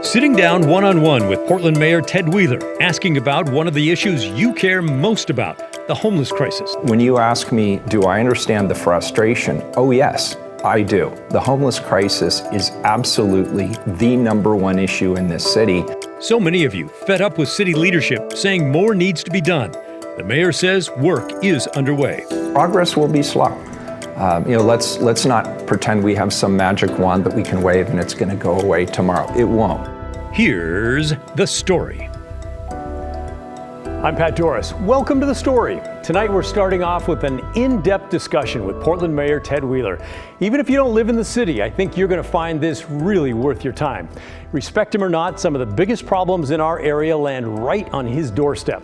Sitting down one-on-one with Portland Mayor Ted Wheeler, asking about one of the issues you care most about, the homeless crisis. When you ask me, do I understand the frustration? Oh yes, I do. The homeless crisis is absolutely the #1 issue in this city. So many of you fed up with city leadership saying more needs to be done. The mayor says work is underway. Progress will be slow. Let's not pretend we have some magic wand that we can wave and it's going to go away tomorrow. It won't. Here's the story. I'm Pat Doris. Welcome to The Story. Tonight we're starting off with an in-depth discussion with Portland Mayor Ted Wheeler. Even if you don't live in the city, I think you're going to find this really worth your time. Respect him or not, some of the biggest problems in our area land right on his doorstep.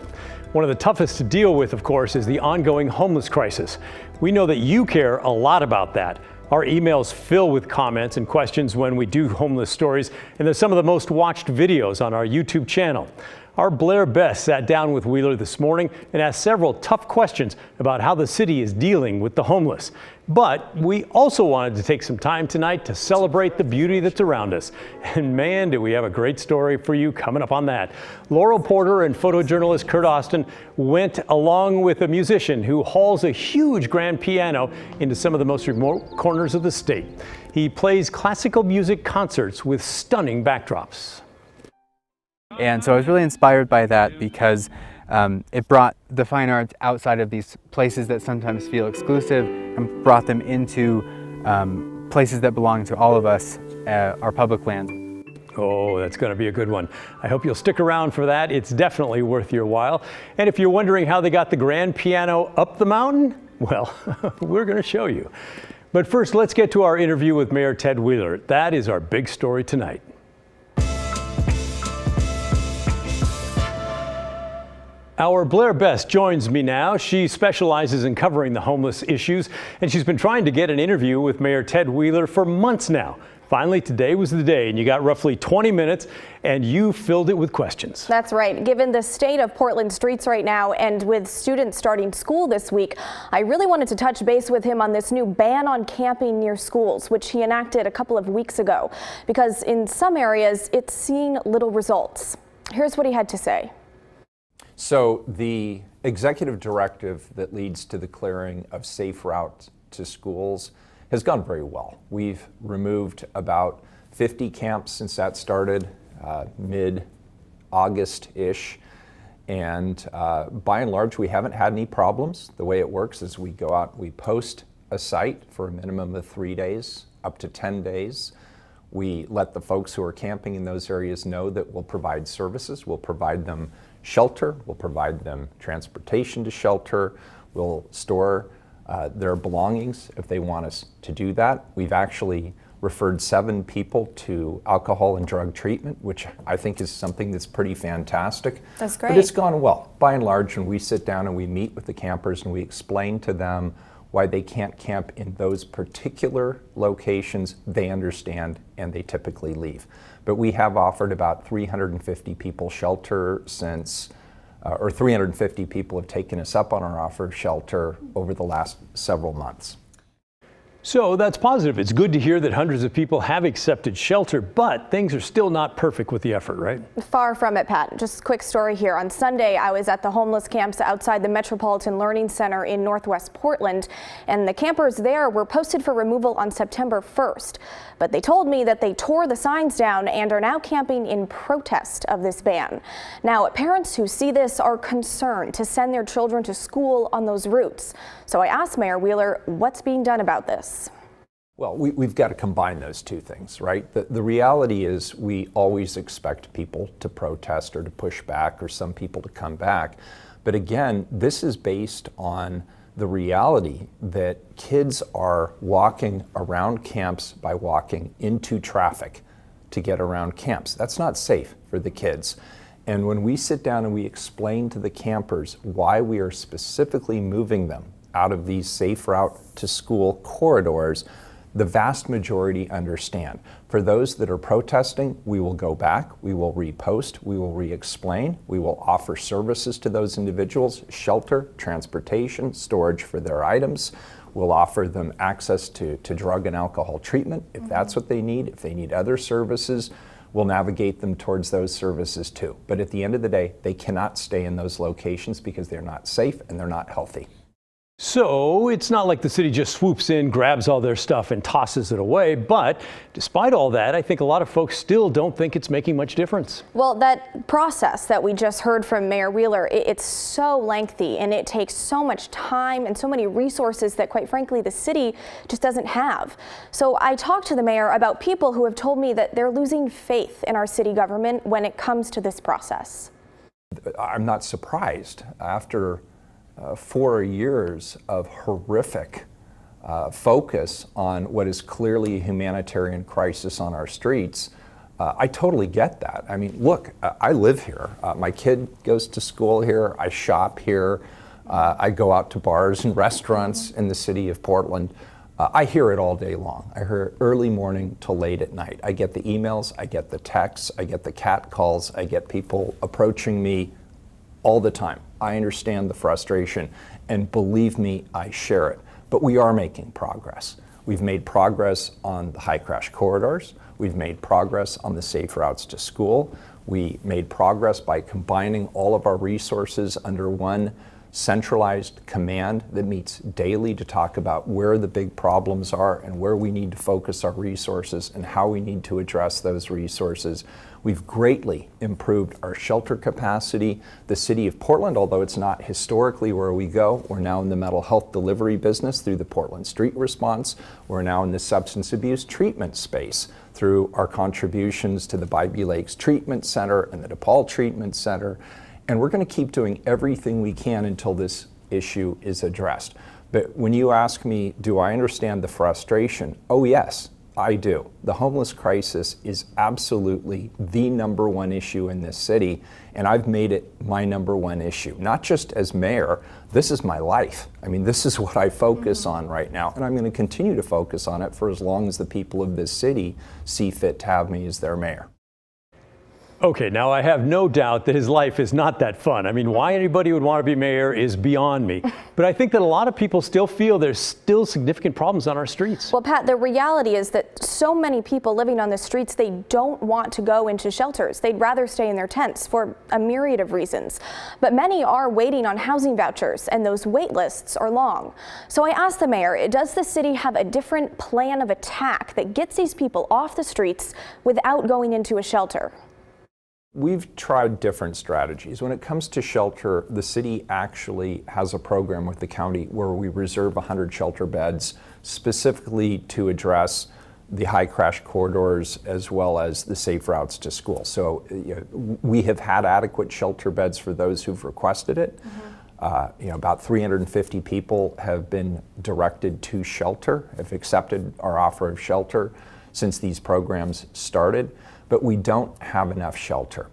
One of the toughest to deal with, of course, is the ongoing homeless crisis. We know that you care a lot about that. Our emails fill with comments and questions when we do homeless stories, and they're some of the most watched videos on our YouTube channel. Our Blair Best sat down with Wheeler this morning and asked several tough questions about how the city is dealing with the homeless. But we also wanted to take some time tonight to celebrate the beauty that's around us. And man, do we have a great story for you coming up on that. Laurel Porter and photojournalist Kurt Austin went along with a musician who hauls a huge grand piano into some of the most remote corners of the state. He plays classical music concerts with stunning backdrops. And so I was really inspired by that because it brought the fine arts outside of these places that sometimes feel exclusive and brought them into places that belong to all of us, our public land. Oh, that's going to be a good one. I hope you'll stick around for that. It's definitely worth your while. And if you're wondering how they got the grand piano up the mountain, well, we're going to show you. But first, let's get to our interview with Mayor Ted Wheeler. That is our big story tonight. Our Blair Best joins me now. She specializes in covering the homeless issues, and she's been trying to get an interview with Mayor Ted Wheeler for months now. Finally, today was the day, and you got roughly 20 minutes, and you filled it with questions. That's right. Given the state of Portland streets right now, and with students starting school this week, I really wanted to touch base with him on this new ban on camping near schools, which he enacted a couple of weeks ago, because in some areas, it's seeing little results. Here's what he had to say. So the executive directive that leads to the clearing of safe routes to schools has gone very well. We've removed about 50 camps since that started mid-August-ish. And by and large, we haven't had any problems. The way it works is we go out, we post a site for a minimum of 3 days, up to 10 days. We let the folks who are camping in those areas know that we'll provide services. We'll provide them shelter, we'll provide them transportation to shelter, we'll store their belongings if they want us to do that. We've actually referred 7 people to alcohol and drug treatment, which I think is something that's pretty fantastic. That's great. But it's gone well. By and large, when we sit down and we meet with the campers and we explain to them why they can't camp in those particular locations, they understand and they typically leave. But we have offered about 350 people shelter since, or 350 people have taken us up on our offer of shelter over the last several months. So that's positive. It's good to hear that hundreds of people have accepted shelter, but things are still not perfect with the effort, right? Far from it, Pat. Just a quick story here. On Sunday, I was at the homeless camps outside the Metropolitan Learning Center in Northwest Portland, and the campers there were posted for removal on September 1st. But they told me that they tore the signs down and are now camping in protest of this ban. Now, parents who see this are concerned to send their children to school on those routes. So I asked Mayor Wheeler what's being done about this. Well, we've got to combine those two things, right? The reality is we always expect people to protest or to push back or some people to come back. But again, this is based on the reality that kids are walking around camps by walking into traffic to get around camps. That's not safe for the kids. And when we sit down and we explain to the campers why we are specifically moving them out of these safe route to school corridors, the vast majority understand. For those that are protesting, we will go back, we will repost, we will re-explain, we will offer services to those individuals, shelter, transportation, storage for their items. We'll offer them access to drug and alcohol treatment if that's what they need. If they need other services, we'll navigate them towards those services too. But at the end of the day, they cannot stay in those locations because they're not safe and they're not healthy. So it's not like the city just swoops in, grabs all their stuff and tosses it away. But despite all that, I think a lot of folks still don't think it's making much difference. Well, that process that we just heard from Mayor Wheeler, it's so lengthy and it takes so much time and so many resources that, quite frankly, the city just doesn't have. So I talked to the mayor about people who have told me that they're losing faith in our city government when it comes to this process. I'm not surprised. After 4 years of horrific focus on what is clearly a humanitarian crisis on our streets, I totally get that. I mean, look, I live here. My kid goes to school here. I shop here. I go out to bars and restaurants in the city of Portland. I hear it all day long. I hear it early morning to late at night. I get the emails, I get the texts, I get the cat calls, I get people approaching me all the time. I understand the frustration, and believe me, I share it. But we are making progress. We've made progress on the high crash corridors. We've made progress on the safe routes to school. We made progress by combining all of our resources under one centralized command that meets daily to talk about where the big problems are and where we need to focus our resources and how we need to address those resources. We've greatly improved our shelter capacity. The city of Portland, although it's not historically where we go, we're now in the mental health delivery business through the Portland Street Response. We're now in the substance abuse treatment space through our contributions to the Bybee Lakes Treatment Center and the DePaul Treatment Center. And we're going to keep doing everything we can until this issue is addressed. But when you ask me, do I understand the frustration? Oh, yes, I do. The homeless crisis is absolutely the #1 issue in this city, and I've made it my #1 issue. Not just as mayor, this is my life. I mean, this is what I focus on right now, and I'm going to continue to focus on it for as long as the people of this city see fit to have me as their mayor. Okay, now I have no doubt that his life is not that fun. I mean, why anybody would want to be mayor is beyond me. But I think that a lot of people still feel there's still significant problems on our streets. Well, Pat, the reality is that so many people living on the streets, they don't want to go into shelters. They'd rather stay in their tents for a myriad of reasons. But many are waiting on housing vouchers, and those wait lists are long. So I asked the mayor, does the city have a different plan of attack that gets these people off the streets without going into a shelter? We've tried different strategies. When it comes to shelter, the city actually has a program with the county where we reserve 100 shelter beds specifically to address the high crash corridors as well as the safe routes to school. So we have had adequate shelter beds for those who've requested it. About 350 people have been directed to shelter, have accepted our offer of shelter since these programs started. But we don't have enough shelter.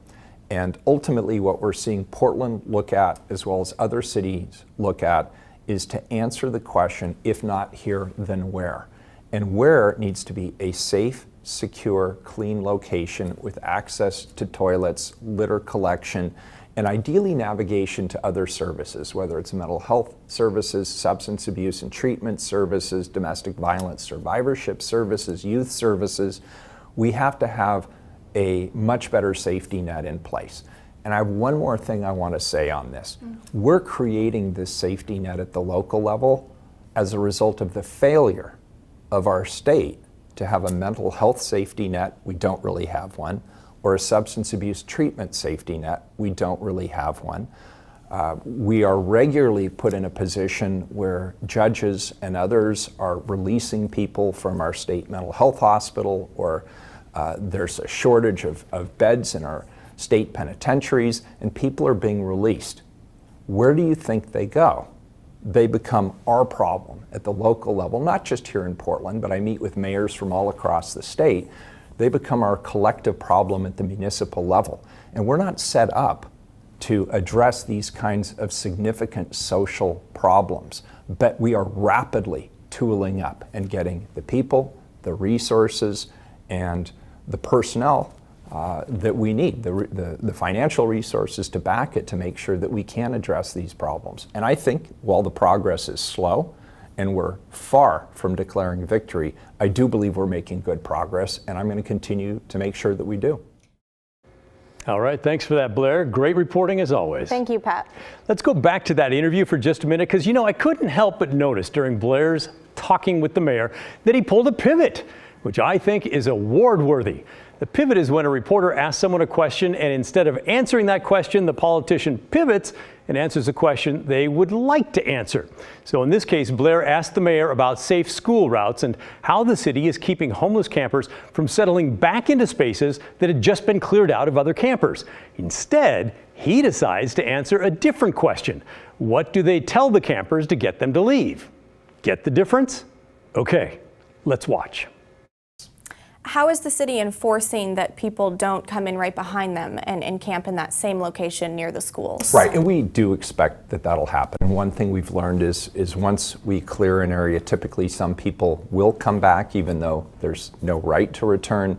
And ultimately what we're seeing Portland look at, as well as other cities look at, is to answer the question, if not here, then where? And where needs to be a safe, secure, clean location with access to toilets, litter collection, and ideally navigation to other services, whether it's mental health services, substance abuse and treatment services, domestic violence survivorship services, youth services. We have to have a much better safety net in place. And I have one more thing I want to say on this. We're creating this safety net at the local level as a result of the failure of our state to have a mental health safety net. We don't really have one. Or a substance abuse treatment safety net. We don't really have one. We are regularly put in a position where judges and others are releasing people from our state mental health hospital, or there's a shortage of beds in our state penitentiaries, and people are being released. Where do you think they go? They become our problem at the local level, not just here in Portland, but I meet with mayors from all across the state. They become our collective problem at the municipal level. And we're not set up to address these kinds of significant social problems, but we are rapidly tooling up and getting the people, the resources, and the personnel that we need, the financial resources to back it to make sure that we can address these problems. And I think while the progress is slow and we're far from declaring victory, I do believe we're making good progress, and I'm going to continue to make sure that we do. All right, thanks for that, Blair. Great reporting as always. Thank you, Pat. Let's go back to that interview for just a minute, because I couldn't help but notice during Blair's talking with the mayor that he pulled a pivot, which I think is award-worthy. The pivot is when a reporter asks someone a question, and instead of answering that question, the politician pivots and answers a question they would like to answer. So in this case, Blair asked the mayor about safe school routes and how the city is keeping homeless campers from settling back into spaces that had just been cleared out of other campers. Instead, he decides to answer a different question. What do they tell the campers to get them to leave? Get the difference? Okay, let's watch. How is the city enforcing that people don't come in right behind them and camp in that same location near the schools? Right, and we do expect that that'll happen. And one thing we've learned is once we clear an area, typically some people will come back even though there's no right to return.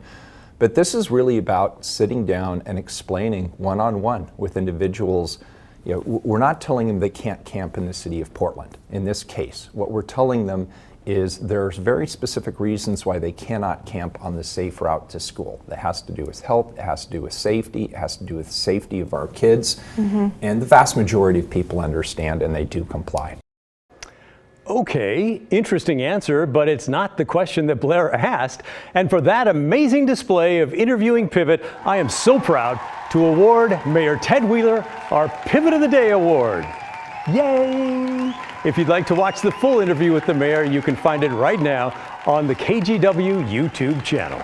But this is really about sitting down and explaining one-on-one with individuals. We're not telling them they can't camp in the city of Portland. In this case, what we're telling them is there's very specific reasons why they cannot camp on the safe route to school. That has to do with health, it has to do with safety, it has to do with the safety of our kids, and the vast majority of people understand and they do comply. Okay, interesting answer, but it's not the question that Blair asked. And for that amazing display of interviewing pivot, I am so proud to award Mayor Ted Wheeler our Pivot of the Day Award. Yay! If you'd like to watch the full interview with the mayor, you can find it right now on the KGW YouTube channel.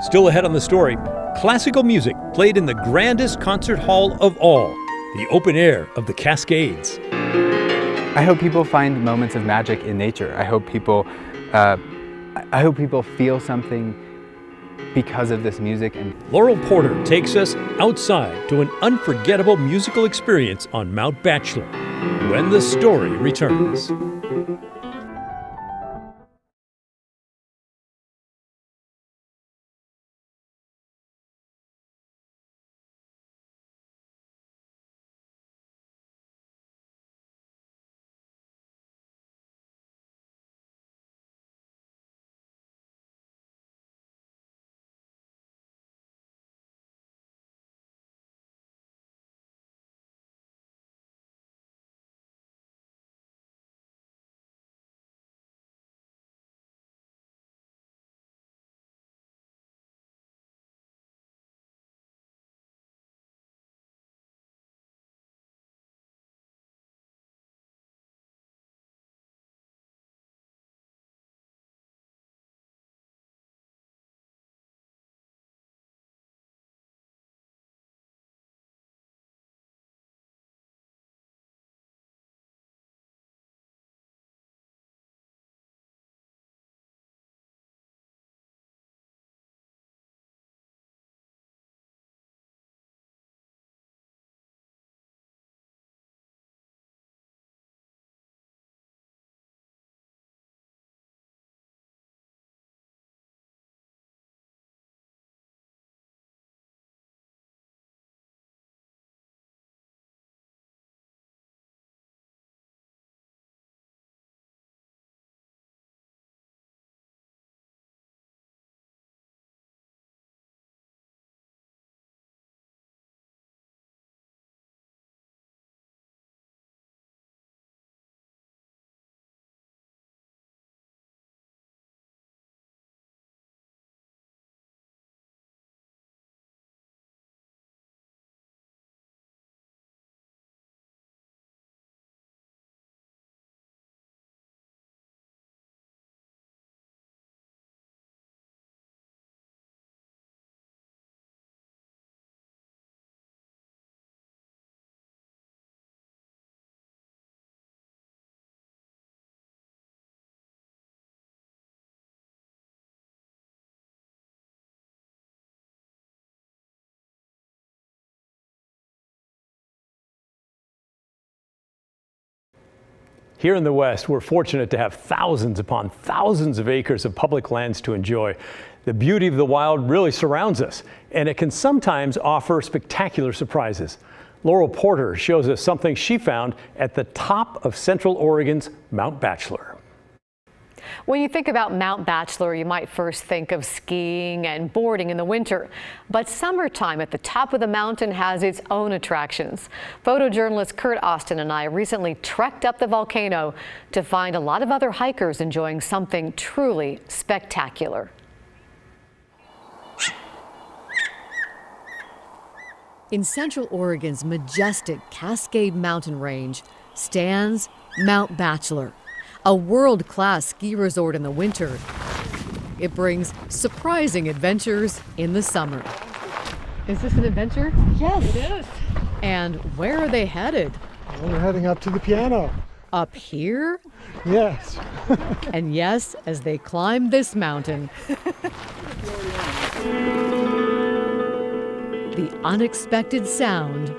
Still ahead on the story, classical music played in the grandest concert hall of all, the open air of the Cascades. I hope people find moments of magic in nature. I hope people feel something because of this music. And Laurel Porter takes us outside to an unforgettable musical experience on Mount Bachelor when the story returns. Here in the West, we're fortunate to have thousands upon thousands of acres of public lands to enjoy. The beauty of the wild really surrounds us, and it can sometimes offer spectacular surprises. Laurel Porter shows us something she found at the top of Central Oregon's Mount Bachelor. When you think about Mount Bachelor, you might first think of skiing and boarding in the winter. But summertime at the top of the mountain has its own attractions. Photojournalist Kurt Austin and I recently trekked up the volcano to find a lot of other hikers enjoying something truly spectacular. In Central Oregon's majestic Cascade Mountain Range stands Mount Bachelor, a world-class ski resort in the winter. It brings surprising adventures in the summer. Is this an adventure? Yes. It is. And where are they headed? Well, we're heading up to the piano. Up here? Yes. And yes, as they climb this mountain, the unexpected sound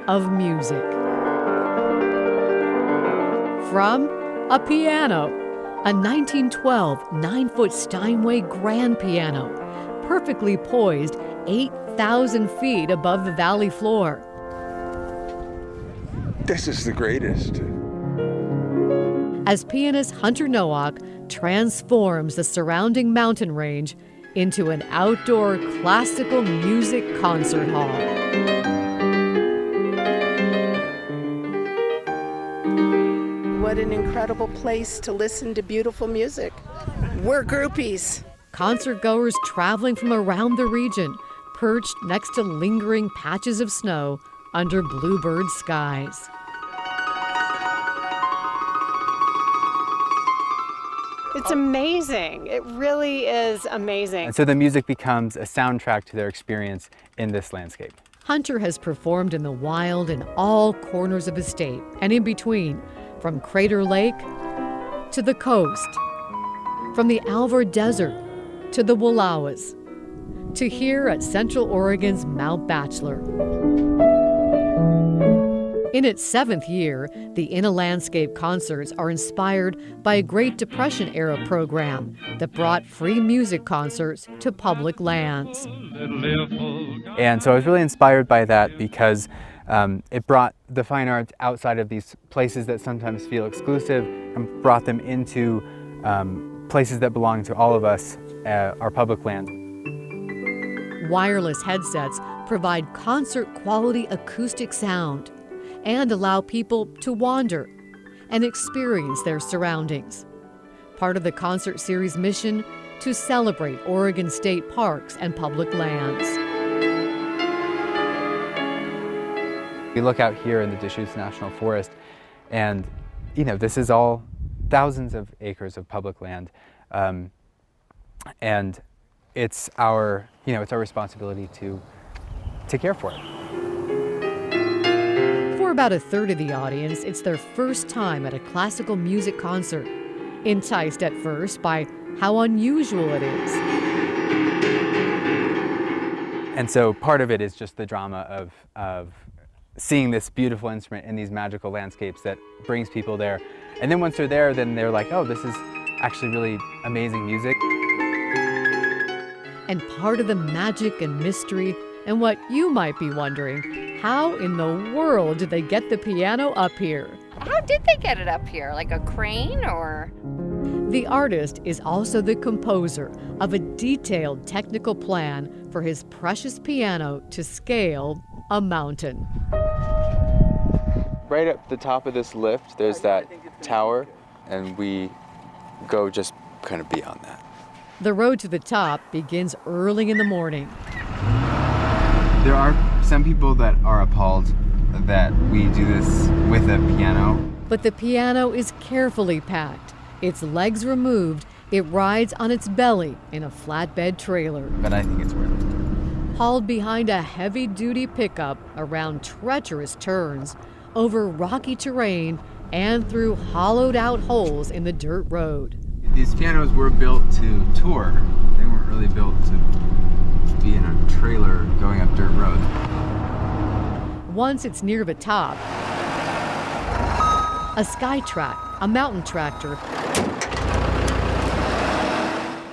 of music. From a piano, a 1912 9-foot Steinway grand piano, perfectly poised 8,000 feet above the valley floor. This is the greatest. As pianist Hunter Nowak transforms the surrounding mountain range into an outdoor classical music concert hall. What an incredible place to listen to beautiful music. We're groupies. Concert goers traveling from around the region, perched next to lingering patches of snow under bluebird skies. It's amazing. It really is amazing. And so the music becomes a soundtrack to their experience in this landscape. Hunter has performed in the wild in all corners of his state and in between, from Crater Lake to the coast, from the Alvord Desert to the Wallowas, to here at Central Oregon's Mount Bachelor. In its 7th year, the In a Landscape concerts are inspired by a Great Depression-era program that brought free music concerts to public lands. And so I was really inspired by that because it brought the fine arts outside of these places that sometimes feel exclusive and brought them into places that belong to all of us, our public land. Wireless headsets provide concert-quality acoustic sound and allow people to wander and experience their surroundings. Part of the concert series' mission to celebrate Oregon state parks and public lands. We look out here in the Deschutes National Forest and, this is all thousands of acres of public land. And it's our responsibility to care for it. For about a third of the audience, it's their first time at a classical music concert, enticed at first by how unusual it is. And so part of it is just the drama of seeing this beautiful instrument in these magical landscapes that brings people there. And then once they're there, then they're like, oh, this is actually really amazing music. And part of the magic and mystery, and what you might be wondering, how in the world did they get the piano up here? How did they get it up here? Like a crane or? The artist is also the composer of a detailed technical plan for his precious piano to scale a mountain. Right at the top of this lift, there's that tower, and we go just kind of beyond that. The road to the top begins early in the morning. There are some people that are appalled that we do this with a piano. But the piano is carefully packed. Its legs removed, it rides on its belly in a flatbed trailer. But I think it's worth it. Hauled behind a heavy-duty pickup around treacherous turns, over rocky terrain, and through hollowed-out holes in the dirt road. These pianos were built to tour. They weren't really built to be in a trailer going up dirt roads. Once it's near the top, a Skytrack, a mountain tractor,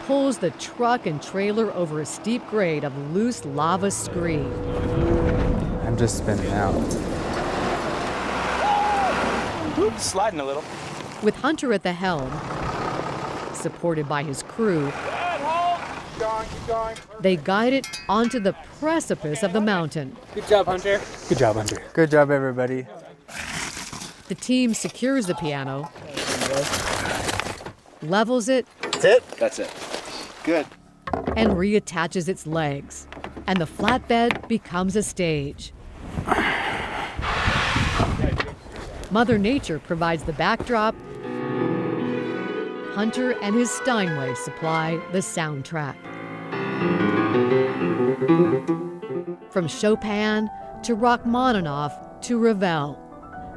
pulls the truck and trailer over a steep grade of loose lava scree. I'm just spinning out. Oops, sliding a little. With Hunter at the helm, supported by his crew, Keep going. they guide it onto the precipice of the mountain. Good job, Hunter. Good job, Hunter. Good job, everybody. The team secures the piano, levels it, That's it? That's it. Good. and reattaches its legs. And the flatbed becomes a stage. Mother Nature provides the backdrop. Hunter and his Steinway supply the soundtrack. From Chopin to Rachmaninoff to Ravel,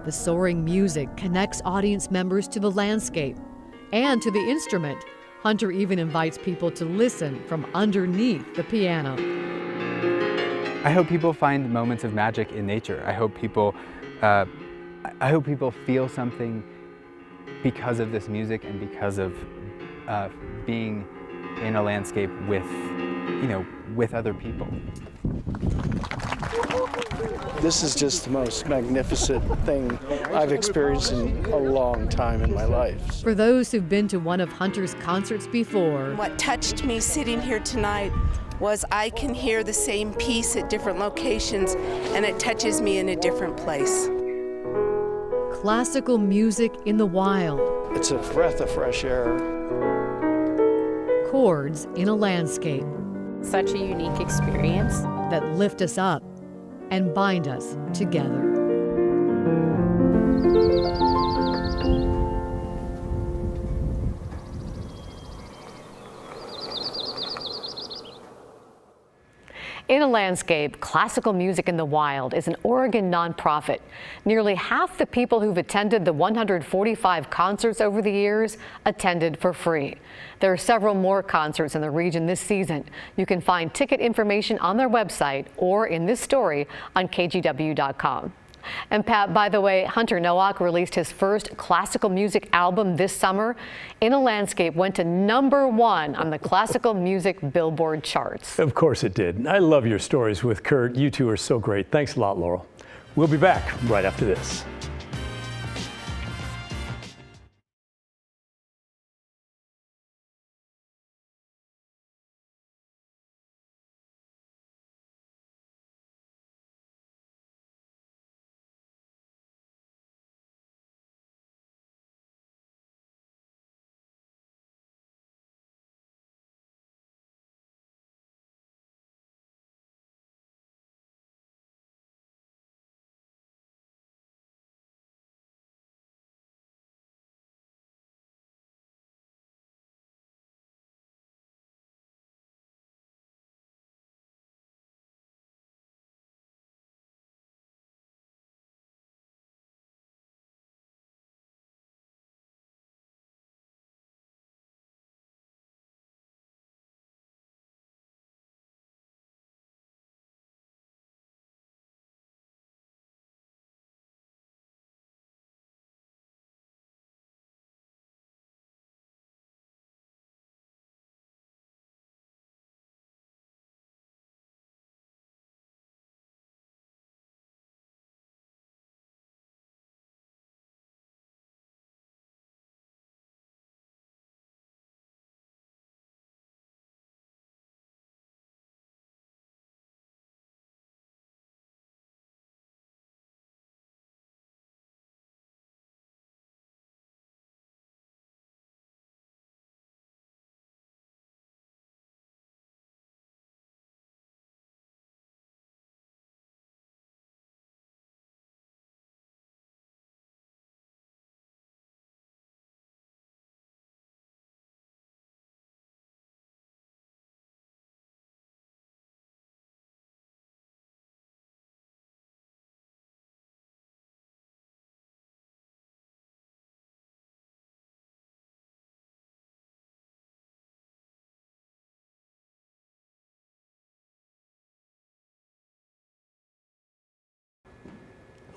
the soaring music connects audience members to the landscape and to the instrument. Hunter even invites people to listen from underneath the piano. I hope people find moments of magic in nature. I hope people feel something because of this music and because of being in a landscape with, with other people. This is just the most magnificent thing I've experienced in a long time in my life. For those who've been to one of Hunter's concerts before, What touched me sitting here tonight was I can hear the same piece at different locations, and it touches me in a different place. classical music in the wild, It's a breath of fresh air. chords in a landscape Such a unique experience. that lift us up and bind us together. In a Landscape, Classical Music in the Wild is an Oregon nonprofit. Nearly half the people who've attended the 145 concerts over the years attended for free. There are several more concerts in the region this season. You can find ticket information on their website or in this story on KGW.com. And Pat, by the way, Hunter Nowak released his first classical music album this summer. In a Landscape went to #1 on the classical music Billboard charts. Of course it did. I love your stories with Kurt. You two are so great. Thanks a lot, Laurel. We'll be back right after this.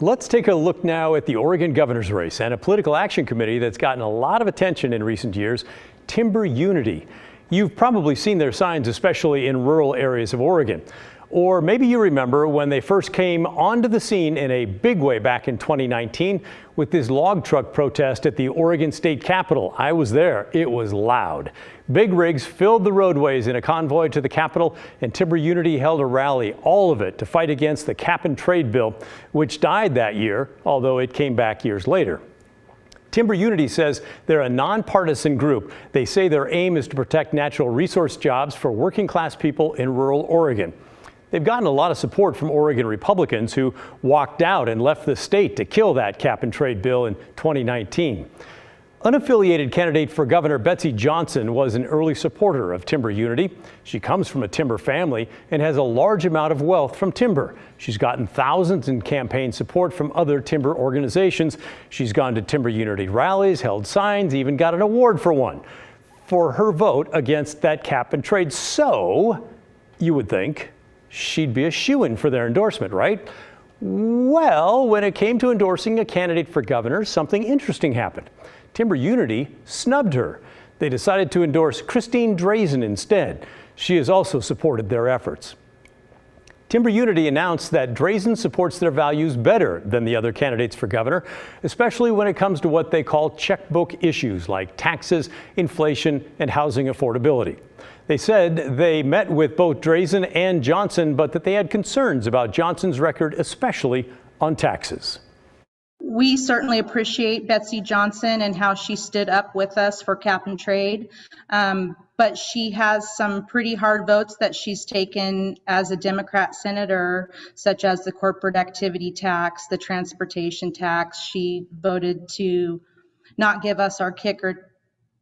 Let's take a look now at the Oregon governor's race and a political action committee that's gotten a lot of attention in recent years, Timber Unity. You've probably seen their signs, especially in rural areas of Oregon. Or maybe you remember when they first came onto the scene in a big way back in 2019 with this log truck protest at the Oregon State Capitol. I was there. It was loud. Big rigs filled the roadways in a convoy to the Capitol, and Timber Unity held a rally, all of it to fight against the cap and trade bill, which died that year, although it came back years later. Timber Unity says they're a nonpartisan group. They say their aim is to protect natural resource jobs for working class people in rural Oregon. They've gotten a lot of support from Oregon Republicans who walked out and left the state to kill that cap and trade bill in 2019. Unaffiliated candidate for governor Betsy Johnson was an early supporter of Timber Unity. She comes from a timber family and has a large amount of wealth from timber. She's gotten thousands in campaign support from other timber organizations. She's gone to Timber Unity rallies, held signs, even got an award for one for her vote against that cap and trade. So you would think she'd be a shoo-in for their endorsement, right? Well, when it came to endorsing a candidate for governor, something interesting happened. Timber Unity snubbed her. They decided to endorse Christine Drazen instead. She has also supported their efforts. Timber Unity announced that Drazen supports their values better than the other candidates for governor, especially when it comes to what they call checkbook issues like taxes, inflation, and housing affordability. They said they met with both Drazen and Johnson, but that they had concerns about Johnson's record, especially on taxes. We certainly appreciate Betsy Johnson and how she stood up with us for cap and trade, but she has some pretty hard votes that she's taken as a Democrat senator, such as the corporate activity tax, the transportation tax. She voted to not give us our kicker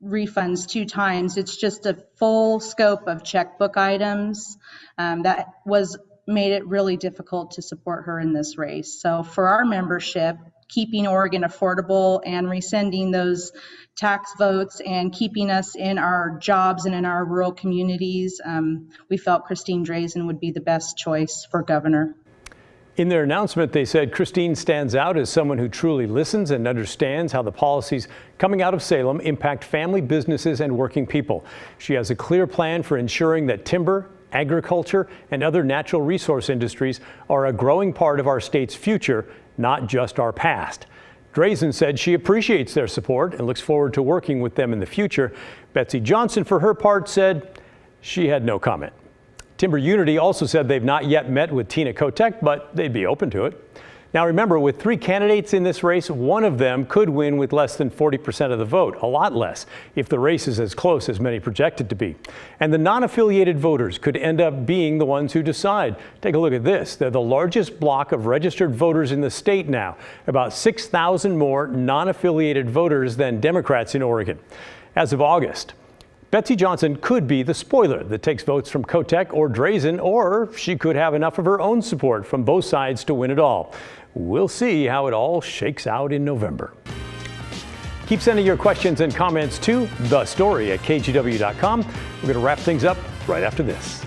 refunds 2 times. It's just a full scope of checkbook items that made it really difficult to support her in this race. So for our membership, keeping Oregon affordable and rescinding those tax votes and keeping us in our jobs and in our rural communities, we felt Christine Drazen would be the best choice for governor. In their announcement, they said Christine stands out as someone who truly listens and understands how the policies coming out of Salem impact family businesses and working people. She has a clear plan for ensuring that timber, agriculture, and other natural resource industries are a growing part of our state's future, not just our past. Drazen said she appreciates their support and looks forward to working with them in the future. Betsy Johnson, for her part, said she had no comment. Timber Unity also said they've not yet met with Tina Kotek, but they'd be open to it. Now remember, with 3 candidates in this race, one of them could win with less than 40% of the vote, a lot less, if the race is as close as many project it to be. And the non-affiliated voters could end up being the ones who decide. Take a look at this. They're the largest block of registered voters in the state now, about 6,000 more non-affiliated voters than Democrats in Oregon. As of August, Betsy Johnson could be the spoiler that takes votes from Kotek or Drazen, or she could have enough of her own support from both sides to win it all. We'll see how it all shakes out in November. Keep sending your questions and comments to thestory@kgw.com. We're going to wrap things up right after this.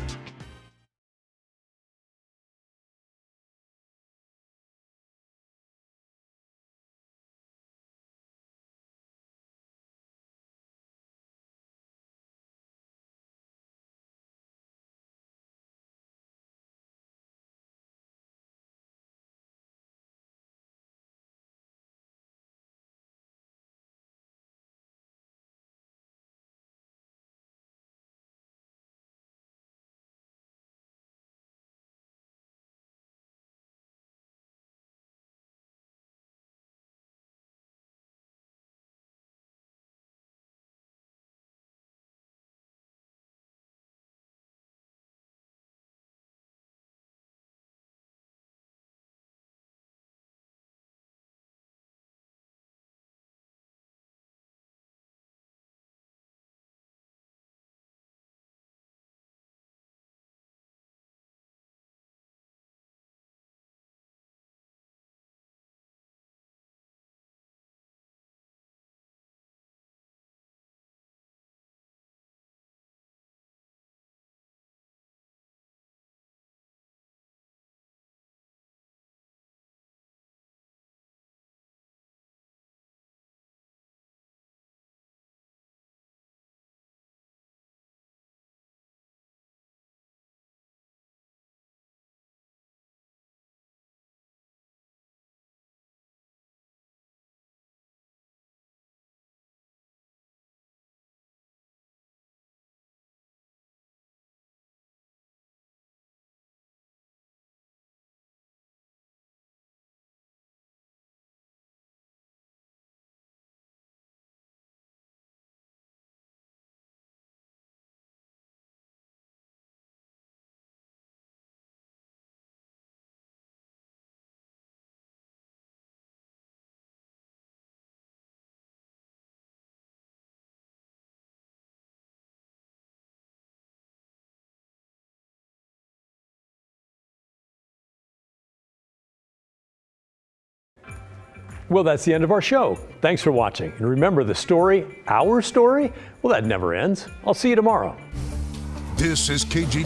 Well, that's the end of our show. Thanks for watching. And remember, the story, our story, well, that never ends. I'll see you tomorrow. This is KG.